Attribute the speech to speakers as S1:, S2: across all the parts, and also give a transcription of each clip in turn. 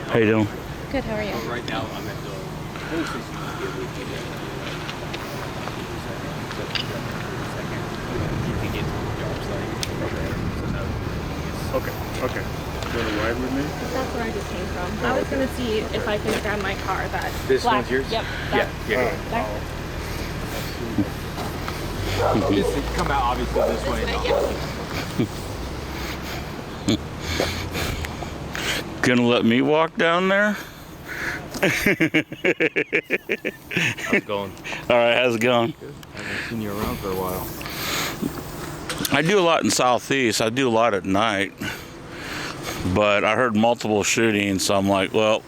S1: How you doing?
S2: Good, how are you?
S3: Right now, I'm at the police station to be able to get it. You can get to the job site.
S1: Okay. Okay. Go to ride with me?
S2: That's where I just came from. I was gonna see if I could grab my car. That
S3: This
S2: black,
S3: one's yours?
S2: Yep.
S3: Yeah.
S2: That,
S3: Just come out obviously this way.
S1: Gonna let me walk down there?
S3: How's it going?
S1: All right, how's it going?
S3: Good. I haven't seen you around for a while.
S1: I do a lot in Southeast. I do a lot at night. But I heard multiple shootings, so I'm like, well.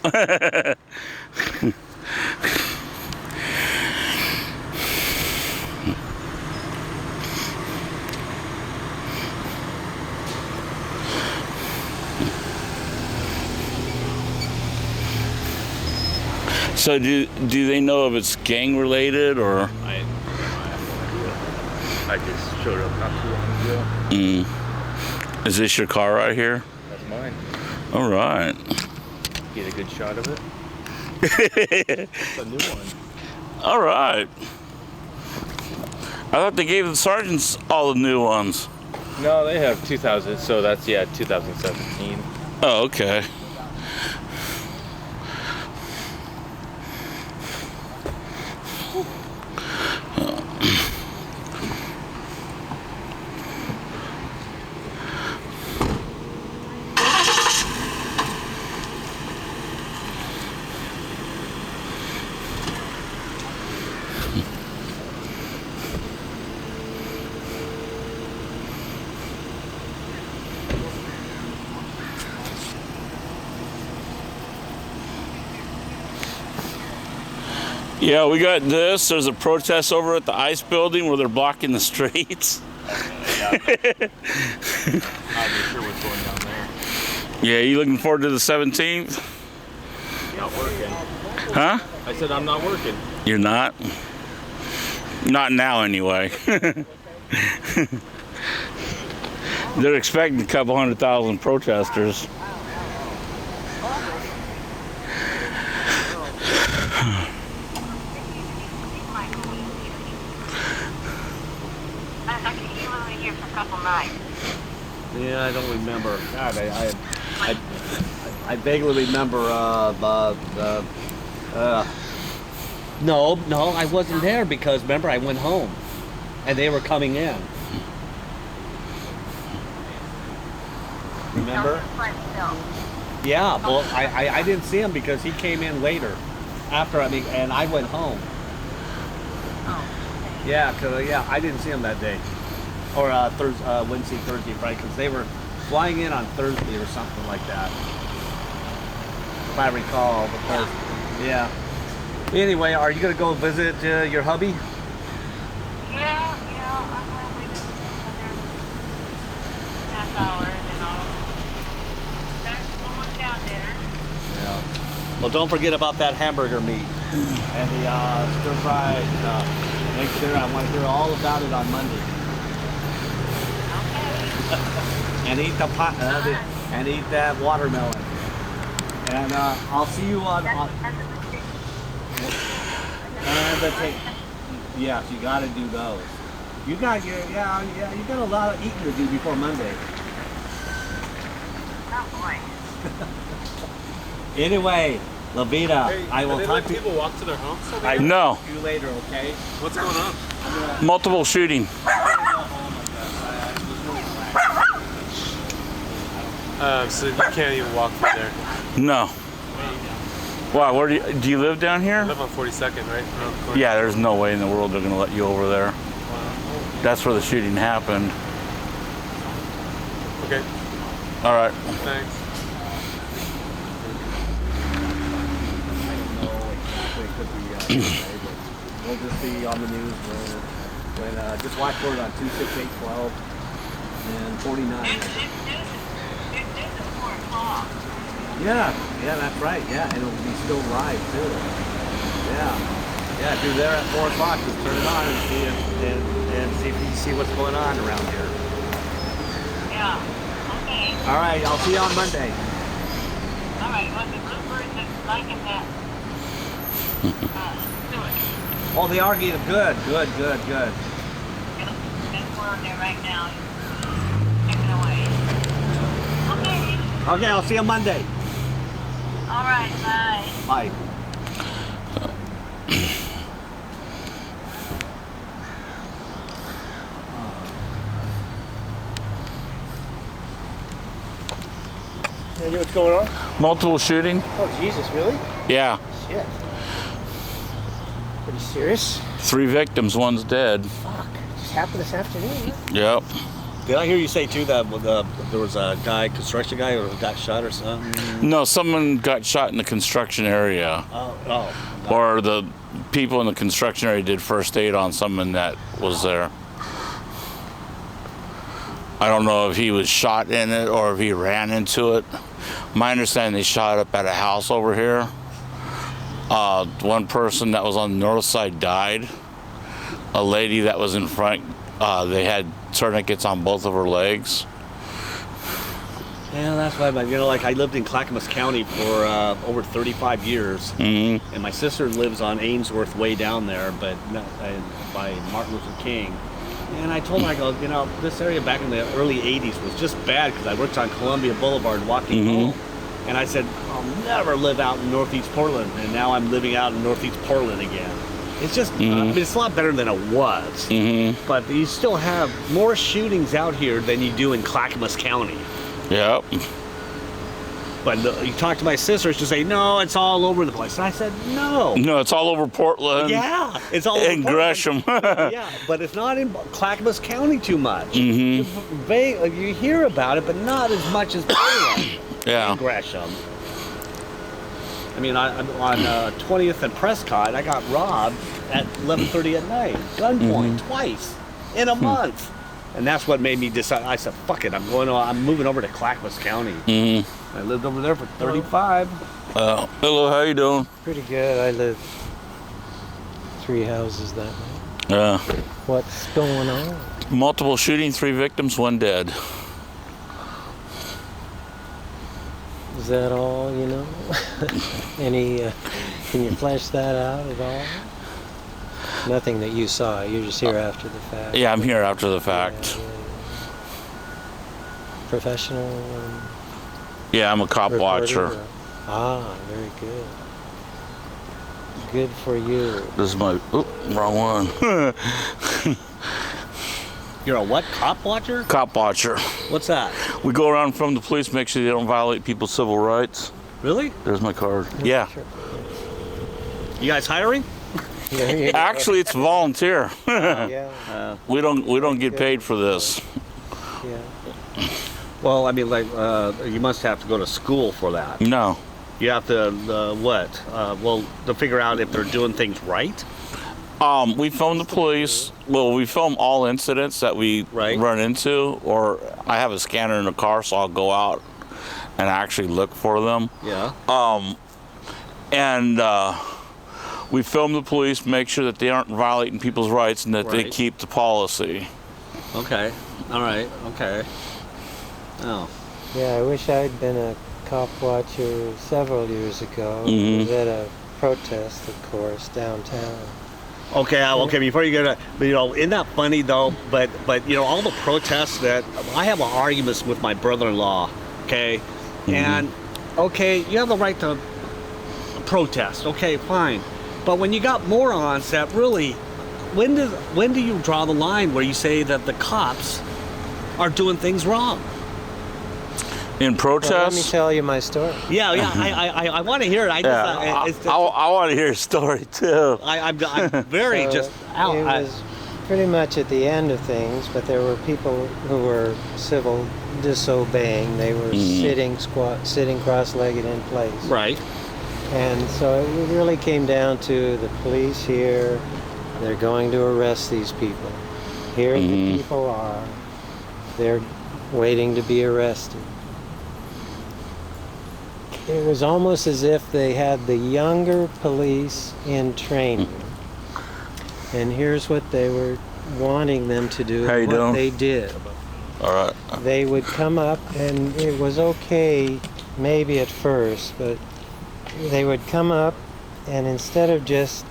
S1: So do they know if it's gang related or?
S3: I just showed up not too long ago.
S1: Is this your car right here?
S3: That's mine.
S1: All right.
S3: Get a good shot of it. It's a new one.
S1: All right. I thought they gave the sergeants all the new ones.
S3: No, they have 2000. So that's 2017.
S1: Oh, okay. Yeah, we got this. There's a protest over at the ICE building where they're blocking the streets.
S3: I'm not sure what's going down there.
S1: Yeah, you looking forward to the 17th?
S3: Not working.
S1: Huh?
S3: I said I'm not working.
S1: You're not? Not now, anyway. They're expecting a couple 100,000 protesters.
S4: Yeah, I don't remember. God, I vaguely remember. No, I wasn't there because remember I went home, and they were coming in. Remember? Yeah, well, I didn't see him because he came in later, and I went home. Yeah, I didn't see him that day. Or Wednesday, Thursday, Friday, because they were flying in on Thursday or something like that, if I recall. Because, yeah. Anyway, are you gonna go visit your hubby?
S5: Yeah, I'm gonna leave it another half hour, and then I'll start going down there.
S4: Yeah. Well, don't forget about that hamburger meat and the stir fried. Make sure I want to hear all about it on Monday. And eat the pot, and eat that watermelon. And I'll see you on. Yes, you got to do those. You got you got a lot of eating to do before Monday.
S5: Oh boy.
S4: Anyway, Lavita, I will talk to you.
S3: People walk to their homes.
S1: No.
S4: You later, okay?
S3: What's going on?
S1: Multiple shooting.
S3: So you can't even walk through there.
S1: No. Wow, where do you live down
S3: I
S1: here?
S3: live on 42nd, right? Around the corner.
S1: Yeah, there's no way in the world they're gonna let you over there. That's where the shooting happened.
S3: Okay,
S1: All right.
S3: thanks.
S4: We'll just be on the news when just watch for it on 26812 and 49.
S5: This is 4 o'clock.
S4: Yeah, that's right. Yeah, and it'll be still live too. Yeah, if you're there at 4 o'clock, just turn it on and see if you see what's going on around here.
S5: Yeah. Okay.
S4: All right, I'll see you on Monday.
S5: All right. right. Well, the bluebirds are liking that. Sewage.
S4: Oh, they are getting good.
S5: That's where they're right now. Taking away. Okay.
S4: Okay, I'll see you Monday.
S5: All right. Bye.
S4: Bye.
S3: You know what's going on?
S1: Multiple shooting?
S3: Oh, Jesus, really?
S1: Yeah.
S3: Shit. Pretty serious?
S1: 3 victims, 1's dead.
S3: Fuck. Just happened this afternoon, huh?
S1: Yep.
S4: Did I hear you say too that there was a guy, construction guy, who got shot or something?
S1: No, someone got shot in the construction area.
S4: Oh.
S1: Or the people in the construction area did first aid on someone that was there. I don't know if he was shot in it or if he ran into it. My understanding, they shot up at a house over here. One person that was on the north side died. A lady that was in front, they had tourniquets on both of her legs.
S4: Yeah, that's why. You know, like I lived in Clackamas County for over 35 years, and my sister lives on Ainsworth way down there, but by Martin Luther King. And I told her, I go, you know, this area back in the early 80s was just bad because I worked on Columbia Boulevard walking home. And I said, I'll never live out in Northeast Portland. And now I'm living out in Northeast Portland again. It's just, I mean, it's a lot better than it was. But you still have more shootings out here than you do in Clackamas County.
S1: Yep.
S4: But you talk to my sister, she'll say, no, it's all over the place. And I said, no.
S1: No, it's all over Portland.
S4: Yeah, it's all over
S1: And
S4: Portland.
S1: Gresham.
S4: Yeah, but it's not in Clackamas County too much. You hear about it, but not as much as Portland
S1: Yeah.
S4: and Gresham. I mean, I'm on 20th and Prescott, I got robbed at 11:30 at night, gunpoint, twice in a month. And that's what made me decide. I said, fuck it, I'm moving over to Clackamas County. I lived over there for 35.
S1: Hello, how you doing?
S6: Pretty good. I live 3 houses that way.
S1: Yeah.
S6: What's going on?
S1: Multiple shooting, 3 victims, 1 dead.
S6: Is that all you know? Can you flesh that out at all? Nothing that you saw. You're just here after the fact.
S1: Yeah, I'm here after the fact.
S6: Yeah. Professional
S1: Yeah, I'm a cop
S6: reporter,
S1: watcher.
S6: or- Ah, very good. Good for you.
S1: This is my, wrong one.
S4: You're a what? Cop watcher?
S1: Cop watcher.
S4: What's that?
S1: We go around from the police, make sure they don't violate people's civil rights.
S4: Really?
S1: There's my card. Yeah.
S6: Sure.
S4: You guys hiring?
S6: There you go.
S1: Actually, it's volunteer.
S6: Yeah,
S1: We don't get paid for this.
S6: yeah.
S4: Well, I mean, like, you must have to go to school for that.
S1: No.
S4: You have to, to figure out if they're doing things right?
S1: We film the police. Well, we film all incidents that we
S4: Right.
S1: run into, or I have a scanner in the car, so I'll go out and actually look for them.
S4: Yeah.
S1: And we film the police, make sure that they aren't violating people's rights and that they
S4: Right.
S1: keep the policy.
S4: Okay. All right. Okay. Oh.
S6: Yeah, I wish I'd been a cop watcher several years ago.
S1: Mhm.
S6: It was at a protest, of course, downtown.
S4: Okay. Okay. Before you get to, you know, isn't that funny though? But you know, all the protests that I have arguments with my brother-in-law. Okay. And okay, you have the right to protest. Okay, fine. But when you got morons that really, when do you draw the line where you say that the cops are doing things wrong?
S1: In
S6: Well, let me
S1: protests,
S6: tell you my story.
S4: Yeah, I want to hear it. I just,
S1: I want to hear a story too.
S4: I'm very
S6: So
S4: just out.
S6: It was pretty much at the end of things, but there were people who were civil disobeying. They were sitting cross-legged in place.
S4: Right.
S6: And so it really came down to the police here. They're going to arrest these people. Here the people are. They're waiting to be arrested. It was almost as if they had the younger police in training. And here's what they were wanting them to do.
S1: How you
S6: what
S1: doing?
S6: they did.
S1: All right.
S6: They would come up, and it was okay maybe at first, but they would come up, and instead of just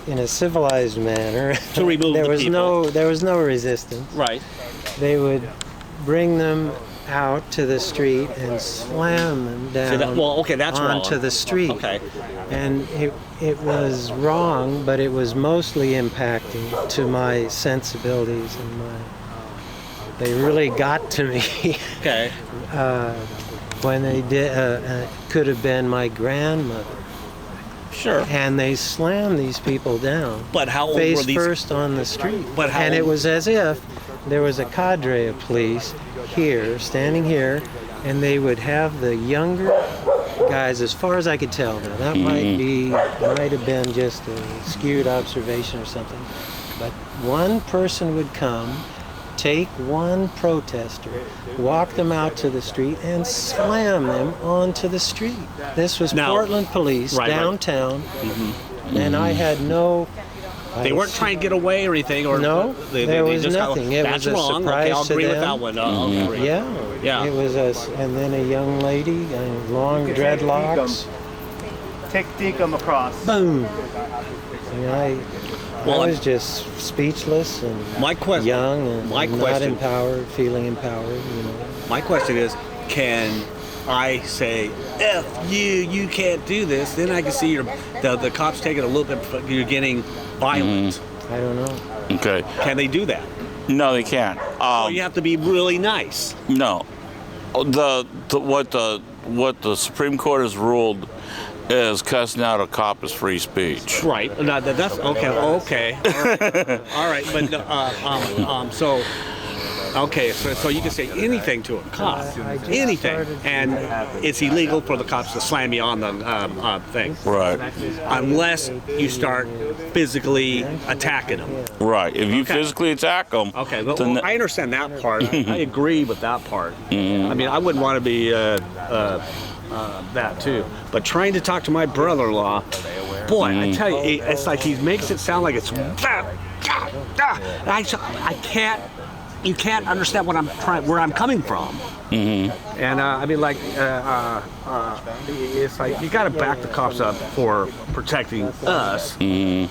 S6: in a civilized manner,
S4: To remove
S6: there
S4: the
S6: was
S4: people.
S6: there was no resistance.
S4: Right.
S6: They would bring them out to the street and slam them down
S4: See that, well, okay, that's
S6: onto
S4: wrong.
S6: the street.
S4: Okay.
S6: And it was wrong, but it was mostly impacting to my sensibilities and they really got to me.
S4: Okay.
S6: When they did, could have been my grandmother.
S4: Sure.
S6: And they slammed these people down.
S4: But how old
S6: face
S4: were these?
S6: first on the street.
S4: But how
S6: and it
S4: old-
S6: was as if there was a cadre of police here, standing here, and they would have the younger guys, as far as I could tell. Now that might have been just a skewed observation or something. But one person would come, take one protester, walk them out to the street, and slam them onto the street. This was
S4: Now-
S6: Portland police
S4: Right, right.
S6: downtown, and I had no.
S4: They weren't trying to get away or anything, or
S6: No, there was
S4: just
S6: nothing. It
S4: that's
S6: was a
S4: wrong.
S6: surprise
S4: Okay, I'll
S6: to
S4: agree with
S6: them.
S4: that one. I'll agree.
S6: Yeah,
S4: Yeah.
S6: It was and then a young lady, long dreadlocks.
S3: Take them across.
S6: Boom. And I
S4: Well,
S6: was just speechless and
S4: My question.
S6: young and
S4: my
S6: not
S4: question.
S6: empowered, feeling empowered.
S4: My question is, can I say, F you can't do this? Then I can see the cops taking a little bit, you're getting violent.
S6: I don't know.
S1: Okay.
S4: Can they do that?
S1: No, they can't.
S4: Or you have to be really nice.
S1: No. What the Supreme Court has ruled is cussing out a cop is free speech.
S4: Right. No, that's okay. Okay. All right. All right. But so. Okay, so you can say anything to a cop, anything, and it's illegal for the cops to slam you on the thing,
S1: Right.
S4: unless you start physically attacking them.
S1: Right. If you
S4: Okay.
S1: physically attack them,
S4: Okay, well,
S1: then
S4: I understand that part. I agree with that part. I mean, I wouldn't want to be that too. But trying to talk to my brother-in-law, boy, I tell you, it's like he makes it sound like it's. I can't. You can't understand what where I'm coming from. And I mean, like, it's like you got to back the cops up for protecting us,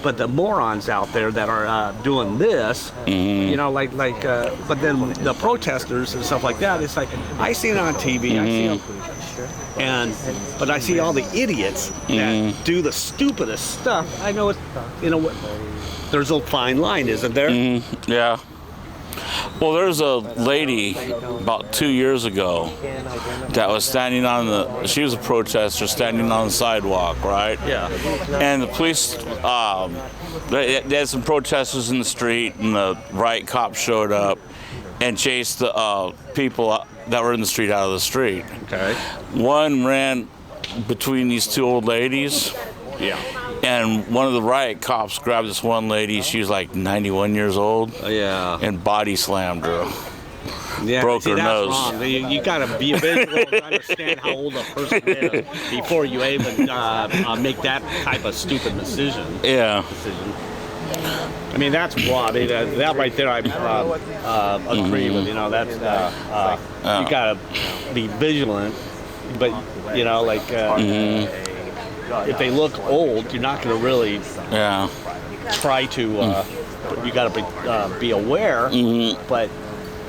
S4: but the morons out there that are doing this, you know, but then the protesters and stuff like that, it's like I see it on TV, I see them, but I see all the idiots that do the stupidest stuff. I know it's, you know, there's a fine line, isn't there?
S1: yeah. Well, there's a lady about 2 years ago that was standing she was a protester standing on the sidewalk, right?
S4: Yeah.
S1: And the police, they had some protesters in the street, and the riot cops showed up and chased the people that were in the street out of the street.
S4: Okay.
S1: One ran between these two old ladies.
S4: Yeah.
S1: And one of the riot cops grabbed this one lady. She was like 91 years old.
S4: Yeah.
S1: And body slammed her.
S4: Yeah,
S1: broke
S4: see,
S1: her
S4: that's
S1: nose.
S4: Wrong. You got to be visual and understand how old a person is before you even make that type of stupid decision.
S1: Yeah.
S4: I mean, that's wrong. I mean, that right there, I agree with. You know, that's you got to be vigilant, but you know, like if they look old, you're not going to really
S1: Yeah.
S4: try to. You got to be aware, but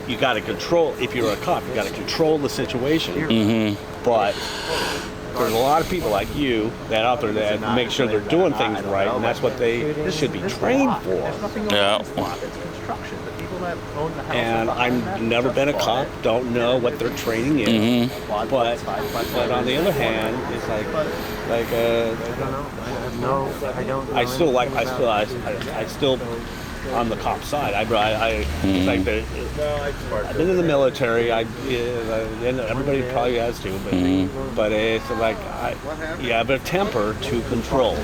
S4: you got to control. If you're a cop, you got to control the situation. But there's a lot of people like you that out there that make sure they're doing things right, and that's what they should be trained for.
S1: Yeah.
S4: And I've never been a cop, don't know what their training is. But on the other hand, it's I still on the cop side. It's like I've been in the military. And everybody probably has to, but it's like you have a temper to control.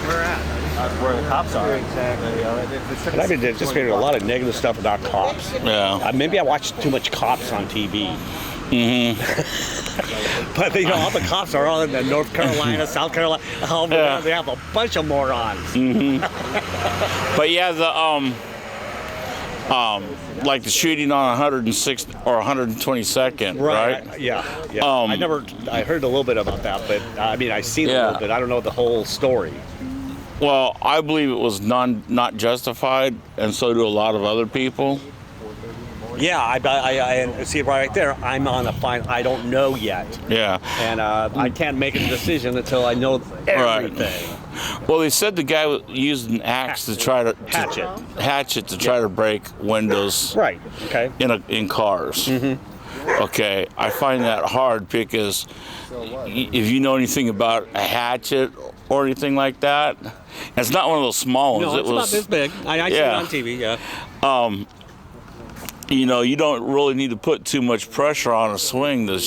S3: Where the cops are.
S4: And I've been just hearing a lot of negative stuff about cops.
S1: Yeah.
S4: Maybe I watch too much cops on TV. But you know, all the cops are all in North Carolina, South Carolina.
S1: Yeah.
S4: They have a bunch of morons.
S1: But yeah, like the shooting on 106th or 122nd, right?
S4: Yeah.
S1: Um,
S4: I heard a little bit about that, but I mean, I seen a
S1: Yeah.
S4: little bit. I don't know the whole story.
S1: Well, I believe it was not justified, and so do a lot of other people.
S4: Yeah, I see it right there. I'm on a fine. I don't know yet,
S1: Yeah.
S4: and I can't make a decision until I know everything.
S1: Well, they said the guy used an axe to try to hatchet to try to break windows
S4: Right. Okay.
S1: in cars. Okay, I find that hard because if you know anything about a hatchet or anything like that, it's not one of those small ones.
S4: No, it's about this big. I see it
S1: Yeah.
S4: on TV. Yeah.
S1: You know, you don't really need to put too much pressure on a swing to